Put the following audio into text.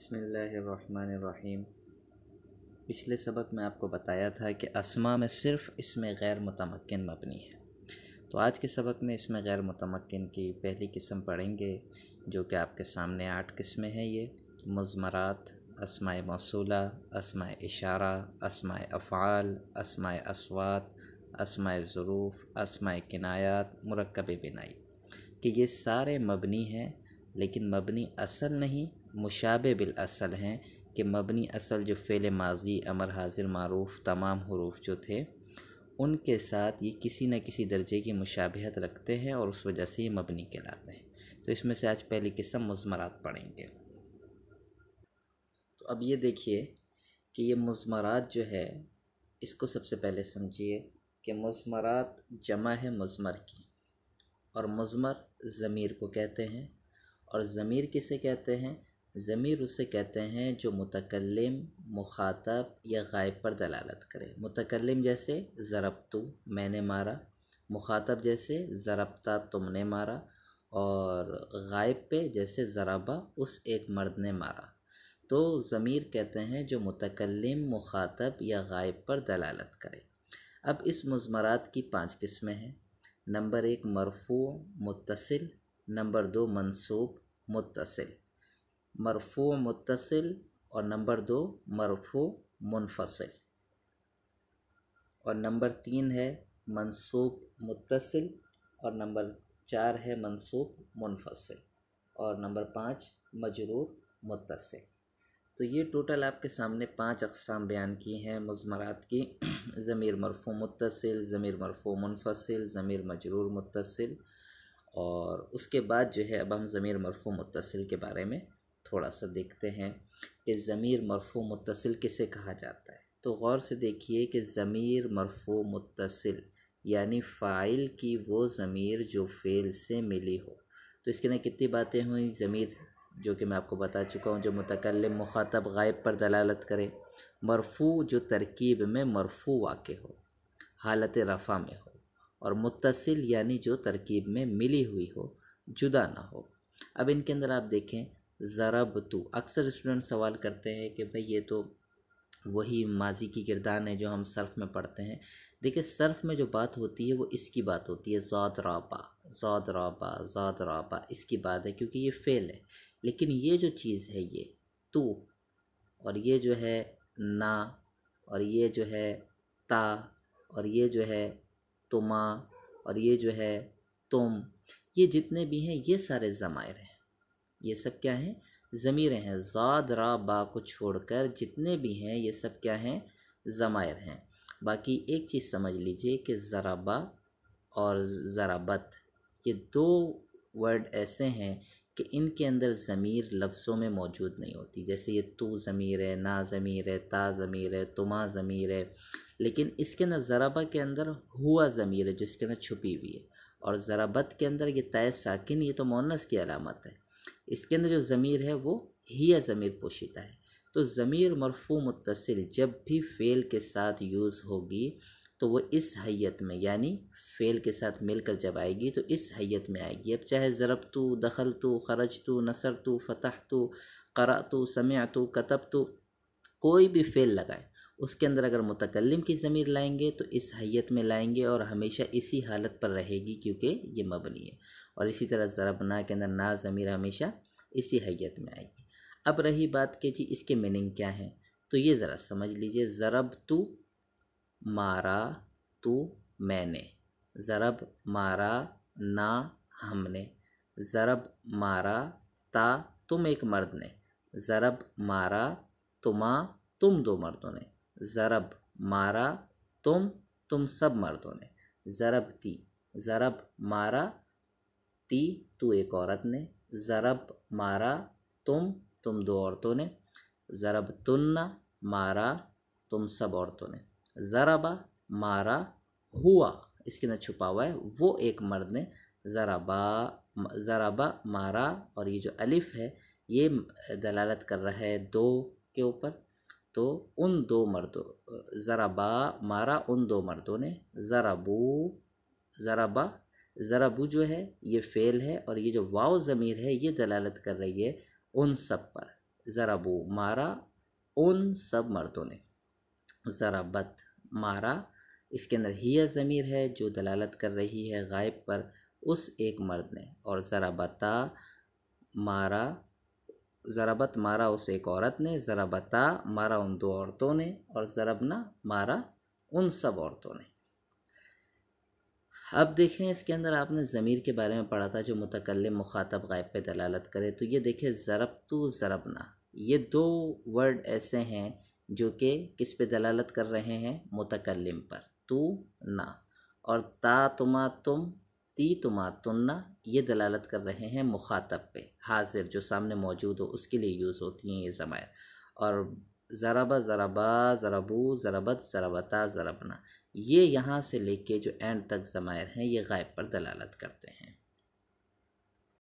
बिस्मिल्लाहिर्रहमानिर्रहीम। पिछले सबक में आपको बताया था कि अस्मा में सिर्फ़ इसमें गैर मुतमक्किन मबनी है। तो आज के सबक में इसमें गैर मुतमक्किन की पहली किस्म पढ़ेंगे, जो कि आपके सामने 8 किस्में हैं। ये मुज़मरात, अस्माए मौसूला, अस्माए इशारा, अस्माए अफ़आल, अस्माए अस्वात, अस्माए ज़ुरूफ़, अस्माए किनायात, मुरक्कब बिनाई, कि ये सारे मबनी हैं, लेकिन मबनी असल नहीं, मुशाबे बिल असल हैं। कि मबनी असल जो फ़ेल माजी, अमर, हाजिर, मारूफ़, तमाम हुरूफ जो थे, उनके साथ ये किसी न किसी दर्जे की मुशाबहत रखते हैं और उस वजह से ये मबनी कहलाते हैं। तो इसमें से आज पहली किस्म मुज़मरात पढ़ेंगे। तो अब ये देखिए कि ये मुज़मरात जो है, इसको सबसे पहले समझिए कि मुज़मरात जमा है मुज़मर की, और मुज़मर ज़मीर को कहते हैं। और ज़मीर किसे कहते हैं? ज़मीर उसे कहते हैं जो मुतकल्लिम, मुखातब या गायब पर दलालत करे। मुतकल्लिम जैसे ज़रबतु, मैंने मारा। मुखातब जैसे ज़रबता, तुमने मारा। और गायब पे जैसे ज़रबा, उस एक मर्द ने मारा। तो ज़मीर कहते हैं जो मुतकल्लिम, मुखातब या गायब पर दलालत करे। अब इस मुज़मरात की 5 किस्में हैं। नंबर 1 मरफ़ू मुत्तसिल, नंबर 2 मंसूब मुत्तसिल, मरफ़ू मुत्तसिल, और नंबर 2 मरफ़ू मुनफ़सिल, और नंबर 3 है मंसूब मुत्तसिल, और नंबर 4 है मंसूब मुनफ़सिल, और नंबर 5 मजरूर मुत्तसिल। तो ये टोटल आपके सामने 5 अक़साम बयान की हैं मुज़मरात की। ज़मीर मरफ़ू मुत्तसिल, ज़मीर मरफ़ू मुनफ़सिल, ज़मीर मजरूर मुत्तसिल। और उसके बाद जो है, अब हम ज़मीर मरफ़ू मुत्तसिल के बारे में थोड़ा सा देखते हैं कि ज़मीर मरफ़ू मुत्तसिल किसे कहा जाता है। तो गौर से देखिए कि ज़मीर मरफ़ू मुत्तसिल यानी फ़ाइल की वो ज़मीर जो फ़ेल से मिली हो। तो इसके अंदर कितनी बातें हुई? ज़मीर जो कि मैं आपको बता चुका हूँ, जो मुतकल्लिम, मुखातब, गायब पर दलालत करे। मरफ़ू जो तरकीब में मरफ़ू वाक़े हो, हालत रफ़ा में हो। और मुत्तसिल यानी जो तरकीब में मिली हुई हो, जुदा ना हो। अब इनके अंदर आप देखें, ज़रबतु, अक्सर स्टूडेंट सवाल करते हैं कि भाई ये तो वही माजी की गिरदान है जो हम सर्फ़ में पढ़ते हैं। देखिए, सर्फ़ में जो बात होती है वो इसकी बात होती है, ज़ाद राबा, ज़ाद राबा, ज़ाद राबा, इसकी बात है, क्योंकि ये फ़ेल है। लेकिन ये जो चीज़ है, ये तू, और ये जो है ना, और ये जो है ता, और ये जो है तुमा, और ये जो है तुम, ये जितने भी हैं ये सारे ज़माइर हैं। ये सब क्या हैं? ज़मीरें हैं। ज़ाद रा बा को छोड़कर जितने भी हैं ये सब क्या हैं? ज़माइर हैं। बाकी एक चीज़ समझ लीजिए कि ज़राबा और ज़राबत, ये 2 वर्ड ऐसे हैं कि इनके अंदर ज़मीर लफ्ज़ों में मौजूद नहीं होती। जैसे ये तू ज़मीर है, ना ज़मीर है, ता ज़मीर है, तुमा ज़मीर है। लेकिन इसके अंदर ज़राबा के अंदर हुआ ज़मीर है जो इसके अंदर छुपी हुई है। और ज़राबत के अंदर ये तय साकिन, ये तो मुअन्नस की अलामत है। इसके अंदर जो ज़मीर है वो हिया ज़मीर पोशीदा है। तो ज़मीर मरफ़ू मुत्तसिल जब भी फ़ेल के साथ यूज़ होगी तो वो इस हैयत में, यानी फ़ेल के साथ मिलकर जब आएगी तो इस हैयत में आएगी। अब चाहे ज़रबतु, दखलतु, खरजतु, नसरतु, फ़तहतु, क़रअतु, समिअतु, कतबतु, कोई भी फ़ेल लगाए, उसके अंदर अगर मुतकल्लिम की ज़मीर लाएंगे तो इस हैयत में लाएंगे और हमेशा इसी हालत पर रहेगी, क्योंकि ये मबनी है। और इसी तरह ज़रबना के अंदर ना ज़मीर हमेशा इसी हैयत में आएगी। अब रही बात कि जी इसके मीनिंग क्या है, तो ये ज़रा समझ लीजिए। ज़रब तू, मारा तू, मैंने। ज़रब मारा, ना हमने। ज़रब मारा ता, तुम एक मर्द ने। ज़रब मारा तुमा, तुम 2 मर्दों ने। ज़रब मारा तुम सब मर्दों ने। ज़रब ती, ज़रब मारा ती, तू एक औरत ने। ज़रब मारा तुम 2 औरतों ने। ज़रब तुन्ना, मारा तुम सब औरतों ने। ज़रबा मारा हुआ, इसके अंदर छुपा हुआ है, वो एक मर्द ने। ज़रबा मारा, और ये जो अलिफ है ये दलालत कर रहा है 2 के ऊपर। तो उन 2 मर्दों, ज़रबा मारा उन 2 मर्दों ने। ज़रबू, ज़रबा, ज़रबू जो है ये फ़ेल है, और ये जो वाव ज़मीर है ये दलालत कर रही है उन सब पर। ज़रबू मारा उन सब मर्दों ने, ज़रबत मारा, इसके अंदर हिया ज़मीर है जो दलालत कर रही है गायब पर उस एक मर्द ने, और ज़रबता मारा, ज़रबत मारा उस एक औरत ने, ज़रबता मारा उन दो औरतों ने, और ज़रबना मारा उन सब औरतों ने। अब देखें इसके अंदर आपने ज़मीर के बारे में पढ़ा था जो मुतकल्लिम मुखातब गायब पे दलालत करे, तो ये देखें ज़रबतु ज़रबना, ये दो वर्ड ऐसे हैं जो कि किस पे दलालत कर रहे हैं, मुतकल्लिम पर, तू ना, और ता तुमा तुम, ती तुमा तुन्ना, ये दलालत कर रहे हैं मुखातब पे, हाजिर जो सामने मौजूद हो उसके लिए यूज़ होती हैं ये ज़मायर। और ज़रबा ज़रबा ज़रबू ज़रबत ज़रबता ज़रबना, ये यहाँ से लेके जो एंड तक ज़मायर हैं ये गायब पर दलालत करते हैं।